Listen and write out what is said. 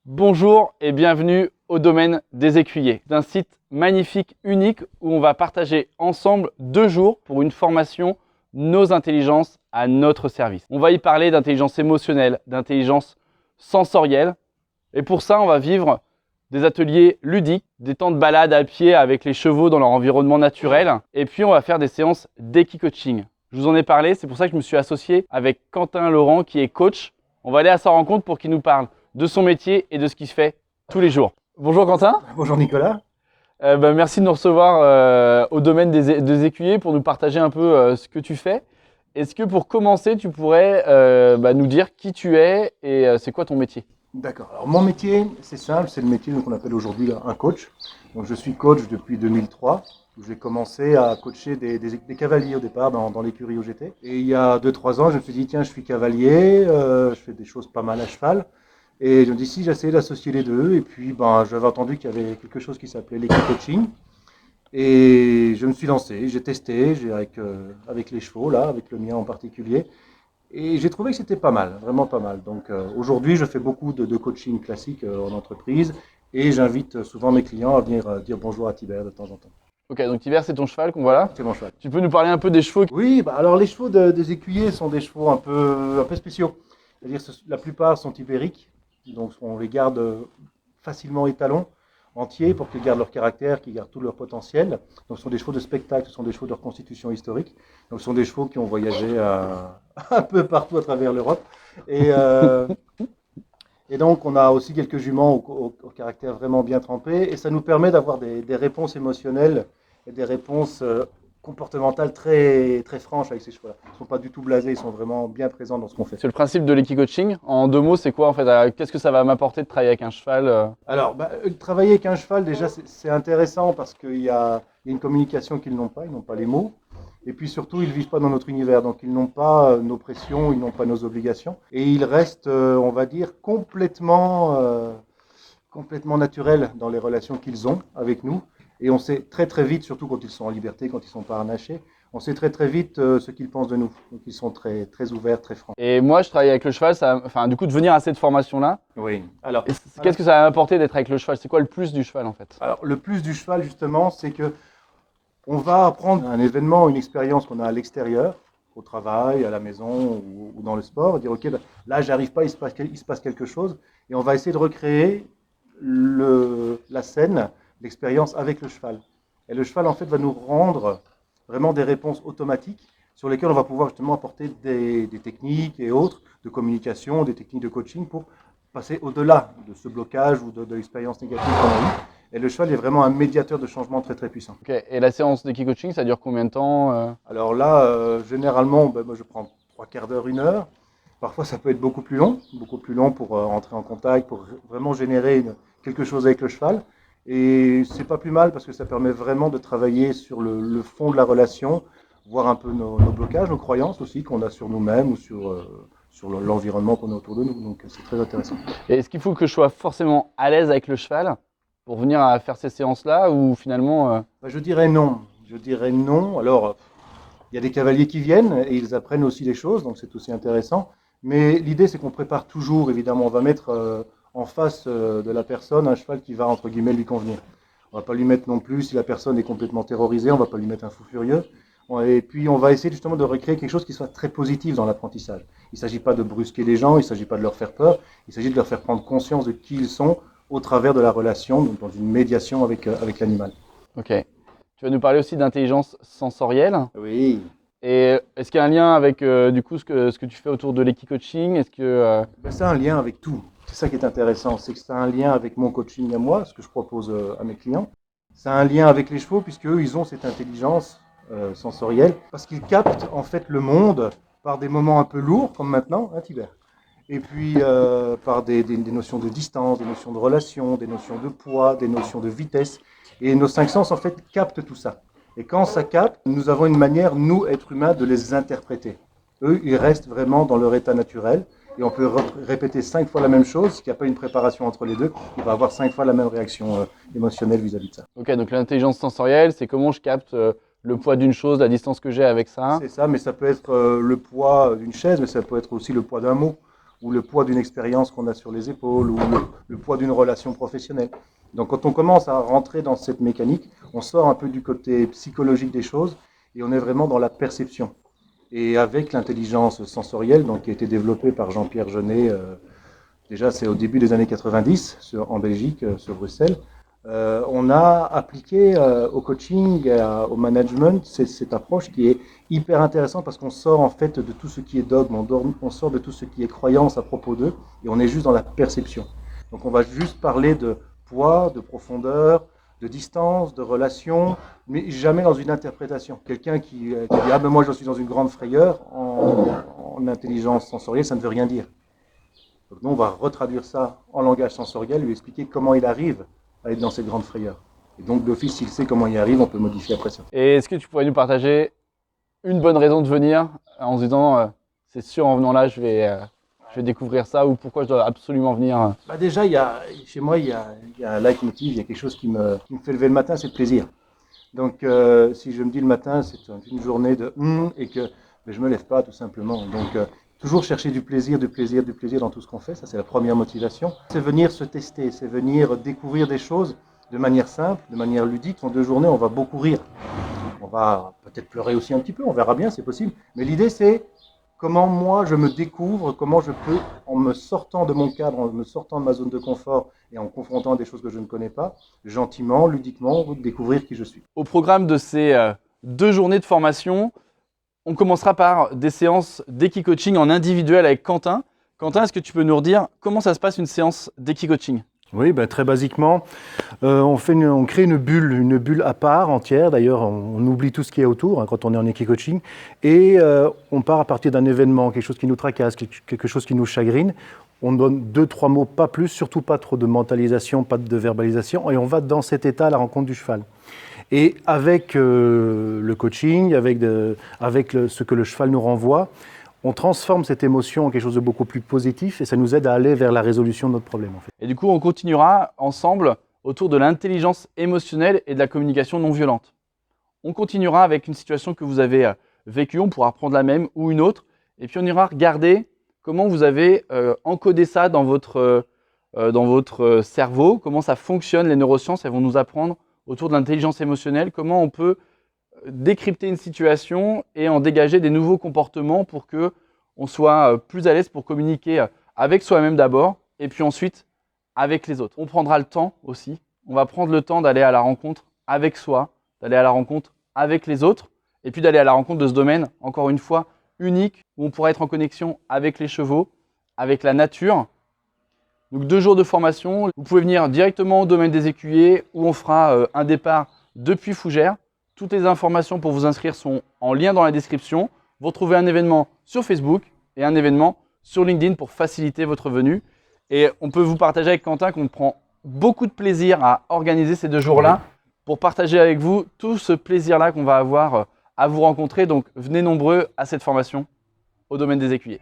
Bonjour et bienvenue au domaine des écuyers, d'un site magnifique, unique, où on va partager ensemble 2 jours pour une formation Nos intelligences à notre service. On va y parler d'intelligence émotionnelle, d'intelligence sensorielle. Et pour ça, on va vivre des ateliers ludiques, des temps de balade à pied avec les chevaux dans leur environnement naturel. Et puis, on va faire des séances d'équi-coaching. Je vous en ai parlé, c'est pour ça que je me suis associé avec Quentin Laurent qui est coach. On va aller à sa rencontre pour qu'il nous parle de son métier et de ce qu'il fait tous les jours. Bonjour Quentin. Bonjour Nicolas. Merci de nous recevoir au domaine des écuyers pour nous partager un peu ce que tu fais. Est-ce que pour commencer, tu pourrais nous dire qui tu es et c'est quoi ton métier? D'accord. Alors mon métier, c'est simple, c'est le métier qu'on appelle aujourd'hui un coach. Donc je suis coach depuis 2003. J'ai commencé à coacher des cavaliers au départ dans l'écurie où j'étais. Et il y a 2-3 ans, je me suis dit, tiens, je suis cavalier, je fais des choses pas mal à cheval. Et je me dis, si j'essayais d'associer les deux, et puis j'avais entendu qu'il y avait quelque chose qui s'appelait l'équi-coaching. Et je me suis lancé, j'ai testé avec les chevaux, là, avec le mien en particulier. Et j'ai trouvé que c'était pas mal, vraiment pas mal. Donc aujourd'hui, je fais beaucoup de coaching classique en entreprise et j'invite souvent mes clients à venir dire bonjour à Tibère de temps en temps. Ok, donc Tiber, c'est ton cheval qu'on voit là. C'est mon cheval. Tu peux nous parler un peu des chevaux? Oui, alors les chevaux des écuyers sont des chevaux un peu spéciaux. C'est-à-dire que la plupart sont ibériques, donc on les garde facilement étalons, entiers, pour qu'ils gardent leur caractère, qu'ils gardent tout leur potentiel. Donc ce sont des chevaux de spectacle, ce sont des chevaux de reconstitution historique. Donc ce sont des chevaux qui ont voyagé un peu partout à travers l'Europe. Et donc on a aussi quelques juments au caractère vraiment bien trempé, et ça nous permet d'avoir des réponses émotionnelles et des réponses comportementales très, très franches avec ces chevaux-là. Ils ne sont pas du tout blasés, ils sont vraiment bien présents dans ce qu'on fait. C'est le principe de l'équi-coaching. En 2 mots, c'est quoi en fait? Qu'est-ce que ça va m'apporter de travailler avec un cheval? Alors, travailler avec un cheval, déjà, c'est intéressant parce qu'il y a une communication qu'ils n'ont pas, ils n'ont pas les mots. Et puis surtout, ils ne vivent pas dans notre univers, donc ils n'ont pas nos pressions, ils n'ont pas nos obligations. Et ils restent, on va dire, complètement naturels dans les relations qu'ils ont avec nous. Et on sait très très vite, surtout quand ils sont en liberté, quand ils ne sont pas harnachés, on sait très très vite ce qu'ils pensent de nous. Donc ils sont très, très ouverts, très francs. Et moi, je travaille avec le cheval, du coup, de venir à cette formation-là. Oui. Alors, Qu'est-ce que ça va m'apporter d'être avec le cheval? C'est quoi le plus du cheval en fait? alors, le plus du cheval, justement, c'est que on va apprendre un événement, une expérience qu'on a à l'extérieur, au travail, à la maison ou dans le sport, dire ok, là j'arrive pas, il se passe quelque chose, et on va essayer de recréer la scène, l'expérience avec le cheval. Et le cheval en fait va nous rendre vraiment des réponses automatiques sur lesquelles on va pouvoir justement apporter des techniques et autres de communication, des techniques de coaching pour passer au-delà de ce blocage ou de l'expérience négative qu'on a eue. Et le cheval est vraiment un médiateur de changement très très puissant. Ok, et la séance d'équi-coaching, ça dure combien de temps? Alors là, généralement, moi je prends 3/4 d'heure, 1 heure. Parfois ça peut être beaucoup plus long pour entrer en contact, pour vraiment générer quelque chose avec le cheval. Et c'est pas plus mal parce que ça permet vraiment de travailler sur le fond de la relation, voir un peu nos blocages, nos croyances aussi qu'on a sur nous-mêmes ou sur l'environnement qu'on a autour de nous. Donc c'est très intéressant. Et est-ce qu'il faut que je sois forcément à l'aise avec le cheval pour venir à faire ces séances-là ou finalement Je dirais non. Je dirais non. Alors, il y a des cavaliers qui viennent et ils apprennent aussi des choses, donc c'est aussi intéressant. Mais l'idée, c'est qu'on prépare toujours, évidemment. On va mettre en face de la personne un cheval qui va, entre guillemets, lui convenir. On ne va pas lui mettre non plus, si la personne est complètement terrorisée, on ne va pas lui mettre un fou furieux. Et puis, on va essayer justement de recréer quelque chose qui soit très positif dans l'apprentissage. Il ne s'agit pas de brusquer les gens, il ne s'agit pas de leur faire peur, il s'agit de leur faire prendre conscience de qui ils sont au travers de la relation, donc dans une médiation avec l'animal. Ok. Tu vas nous parler aussi d'intelligence sensorielle. Oui. Et est-ce qu'il y a un lien avec du coup ce que tu fais autour de l'équi-coaching? Est-ce que Ça a un lien avec tout. C'est ça qui est intéressant, c'est que ça a un lien avec mon coaching à moi, ce que je propose à mes clients. Ça a un lien avec les chevaux, puisque eux, ils ont cette intelligence sensorielle, parce qu'ils captent en fait le monde par des moments un peu lourds, comme maintenant, hein, Tibère. Et puis par des notions de distance, des notions de relation, des notions de poids, des notions de vitesse. Et nos 5 sens, en fait, captent tout ça. Et quand ça capte, nous avons une manière, nous, êtres humains, de les interpréter. Eux, ils restent vraiment dans leur état naturel. Et on peut répéter 5 fois la même chose, s'il n'y a pas une préparation entre les deux, il va avoir 5 fois la même réaction émotionnelle vis-à-vis de ça. Ok, donc l'intelligence sensorielle, c'est comment je capte le poids d'une chose, la distance que j'ai avec ça. C'est ça, mais ça peut être le poids d'une chaise, mais ça peut être aussi le poids d'un mot. ou le poids d'une expérience qu'on a sur les épaules, ou le poids d'une relation professionnelle. Donc quand on commence à rentrer dans cette mécanique, on sort un peu du côté psychologique des choses et on est vraiment dans la perception. Et avec l'intelligence sensorielle, donc, qui a été développée par Jean-Pierre Jeunet, déjà c'est au début des années 90 en Belgique, sur Bruxelles, on a appliqué au coaching, au management, cette approche qui est hyper intéressante parce qu'on sort en fait de tout ce qui est dogme, on sort de tout ce qui est croyance à propos d'eux et on est juste dans la perception. Donc on va juste parler de poids, de profondeur, de distance, de relation, mais jamais dans une interprétation. Quelqu'un qui dit « Ah ben moi je suis dans une grande frayeur » en intelligence sensorielle, ça ne veut rien dire. Donc nous on va retraduire ça en langage sensoriel, lui expliquer comment il arrive à être dans cette grande frayeur. Et donc d'office, s'il sait comment il arrive, on peut modifier après ça. Et est-ce que tu pourrais nous partager une bonne raison de venir en se disant c'est sûr en venant là je vais découvrir ça, ou pourquoi je dois absolument venir? Bah déjà, chez moi, il y a un leitmotiv, il y a quelque chose qui me fait lever le matin, c'est le plaisir. Donc si je me dis le matin, c'est une journée de et que je me lève pas tout simplement. Donc toujours chercher du plaisir dans tout ce qu'on fait, ça c'est la première motivation. C'est venir se tester, c'est venir découvrir des choses de manière simple, de manière ludique. En 2 journées, on va beaucoup rire. On va peut-être pleurer aussi un petit peu, on verra bien, c'est possible. Mais l'idée c'est comment moi je me découvre, comment je peux, en me sortant de mon cadre, en me sortant de ma zone de confort et en confrontant des choses que je ne connais pas, gentiment, ludiquement, découvrir qui je suis. Au programme de ces 2 journées de formation, on commencera par des séances d'Equicoaching en individuel avec Quentin. Quentin, est-ce que tu peux nous redire comment ça se passe une séance d'Equicoaching? Oui, très basiquement, on crée une bulle à part entière. D'ailleurs, on oublie tout ce qui est autour quand on est en Equicoaching. Et on part à partir d'un événement, quelque chose qui nous tracasse, quelque chose qui nous chagrine. On donne 2-3 mots, pas plus, surtout pas trop de mentalisation, pas de verbalisation. Et on va dans cet état à la rencontre du cheval. Et avec le coaching, avec ce que le cheval nous renvoie, on transforme cette émotion en quelque chose de beaucoup plus positif et ça nous aide à aller vers la résolution de notre problème. En fait. Et du coup, on continuera ensemble autour de l'intelligence émotionnelle et de la communication non violente. On continuera avec une situation que vous avez vécue, on pourra reprendre la même ou une autre, et puis on ira regarder comment vous avez encodé ça dans votre cerveau, comment ça fonctionne, les neurosciences, elles vont nous apprendre autour de l'intelligence émotionnelle, comment on peut décrypter une situation et en dégager des nouveaux comportements pour qu'on soit plus à l'aise pour communiquer avec soi-même d'abord et puis ensuite avec les autres. On prendra le temps aussi, on va prendre le temps d'aller à la rencontre avec soi, d'aller à la rencontre avec les autres et puis d'aller à la rencontre de ce domaine, encore une fois, unique, où on pourra être en connexion avec les chevaux, avec la nature. Donc 2 jours de formation, vous pouvez venir directement au domaine des écuyers où on fera un départ depuis Fougères. Toutes les informations pour vous inscrire sont en lien dans la description. Vous retrouvez un événement sur Facebook et un événement sur LinkedIn pour faciliter votre venue. Et on peut vous partager avec Quentin qu'on prend beaucoup de plaisir à organiser ces 2 jours-là pour partager avec vous tout ce plaisir-là qu'on va avoir à vous rencontrer. Donc venez nombreux à cette formation au domaine des écuyers.